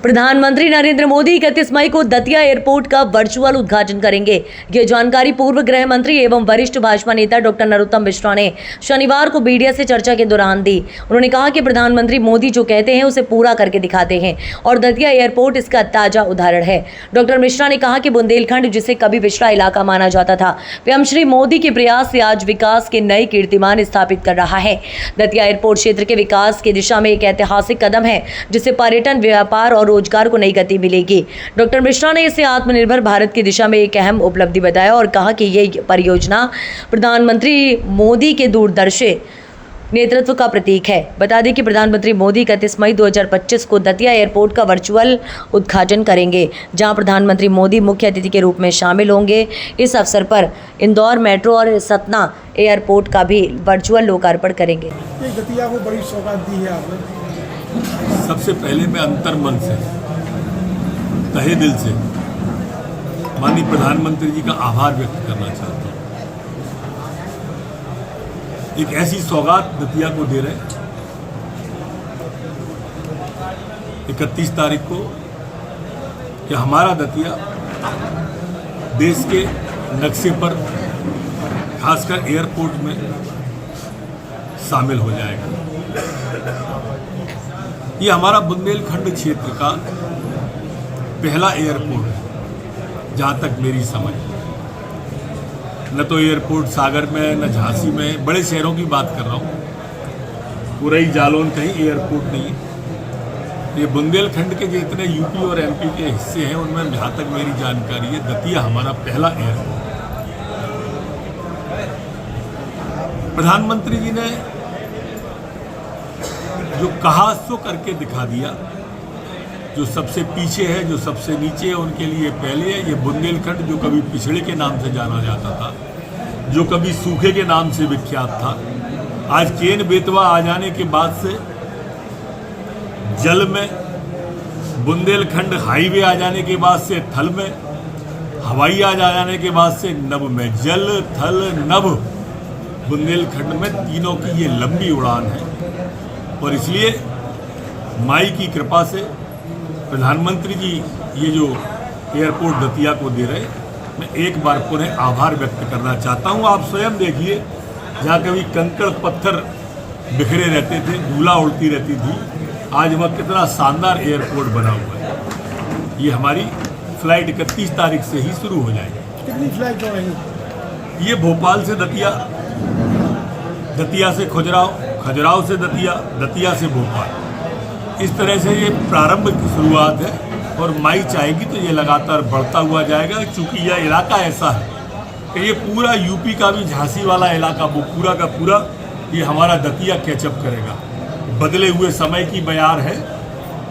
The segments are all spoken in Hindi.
प्रधानमंत्री नरेंद्र मोदी 31 मई को दतिया एयरपोर्ट का वर्चुअल उद्घाटन करेंगे। ये जानकारी पूर्व गृह मंत्री एवं वरिष्ठ भाजपा नेता डॉक्टर नरोत्तम मिश्रा ने शनिवार को मीडिया से चर्चा के दौरान दी। उन्होंने कहा कि प्रधानमंत्री मोदी जो कहते हैं उसे पूरा करके दिखाते हैं और दतिया एयरपोर्ट इसका ताजा उदाहरण है। डॉक्टर मिश्रा ने कहा कि बुंदेलखंड जिसे कभी पिछड़ा इलाका माना जाता था, वह श्री मोदी के प्रयास से आज विकास के नए कीर्तिमान स्थापित कर रहा है। दतिया एयरपोर्ट क्षेत्र के विकास की दिशा में एक ऐतिहासिक कदम है, जिससे पर्यटन, व्यापार और रोजगार को नई गति मिलेगी। डॉक्टर मिश्रा ने इसे आत्मनिर्भर भारत की दिशा में एक अहम उपलब्धि बताया और कहा कि ये परियोजना प्रधानमंत्री मोदी के दूरदर्शी नेतृत्व का प्रतीक है। बता दें कि प्रधानमंत्री मोदी 31 मई 2025 को दतिया एयरपोर्ट का वर्चुअल उद्घाटन करेंगे, जहां प्रधानमंत्री मोदी मुख्य अतिथि के रूप में शामिल होंगे। इस अवसर पर इंदौर मेट्रो और सतना एयरपोर्ट का भी वर्चुअल लोकार्पण करेंगे। दतिया को बड़ी सौगात दी है आपने। सबसे पहले मैं अंतर्मन से, तहे दिल से माननीय प्रधानमंत्री जी का आभार व्यक्त करना चाहता हूँ। एक ऐसी सौगात दतिया को दे रहे 31 तारीख को कि हमारा दतिया देश के नक्शे पर खासकर एयरपोर्ट में शामिल हो जाएगा। ये हमारा बुंदेलखंड क्षेत्र का पहला एयरपोर्ट है, जहाँ तक मेरी समझ। न तो एयरपोर्ट सागर में, न झांसी में, बड़े शहरों की बात कर रहा हूँ। पूरा जालौन कहीं एयरपोर्ट नहीं है। ये बुंदेलखंड के जितने यूपी और एमपी के हिस्से हैं, उनमें जहाँ तक मेरी जानकारी है, दतिया हमारा पहला एयरपोर्ट है। प्रधानमंत्री जी ने जो कहा सो करके दिखा दिया। जो सबसे पीछे है, जो सबसे नीचे है, उनके लिए पहले है। ये बुंदेलखंड जो कभी पिछड़े के नाम से जाना जाता था, जो कभी सूखे के नाम से विख्यात था, आज केन बेतवा आ जाने के बाद से जल में, बुंदेलखंड हाईवे आ जाने के बाद से थल में, हवाई आ जाने के बाद से नभ में, जल थल नभ, बुंदेलखंड में तीनों की ये लंबी उड़ान है। और इसलिए माई की कृपा से प्रधानमंत्री जी ये जो एयरपोर्ट दतिया को दे रहे, मैं एक बार पुनः आभार व्यक्त करना चाहता हूँ। आप स्वयं देखिए, जहाँ कभी कंकड़ पत्थर बिखरे रहते थे, धूला उड़ती रहती थी, आज वह कितना शानदार एयरपोर्ट बना हुआ है। ये हमारी फ्लाइट 31 तारीख से ही शुरू हो जाएगी। कितनी फ्लाइट रहेंगी? ये भोपाल से दतिया, दतिया से खजुराहो, खजुराहो से दतिया, दतिया से भोपाल। इस तरह से ये प्रारंभ की शुरुआत है और माई चाहेगी तो ये लगातार बढ़ता हुआ जाएगा। चूँकि यह इलाका ऐसा है कि ये पूरा यूपी का भी झांसी वाला इलाका, वो पूरा का पूरा ये हमारा दतिया कैचअप करेगा। बदले हुए समय की बयार है।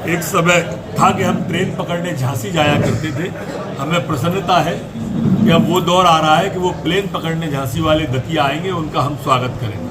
एक समय था कि हम ट्रेन पकड़ने झांसी जाया करते थे। हमें प्रसन्नता है कि अब वो दौर आ रहा है कि वो प्लेन पकड़ने झांसी वाले दतिया आएंगे, उनका हम स्वागत करेंगे।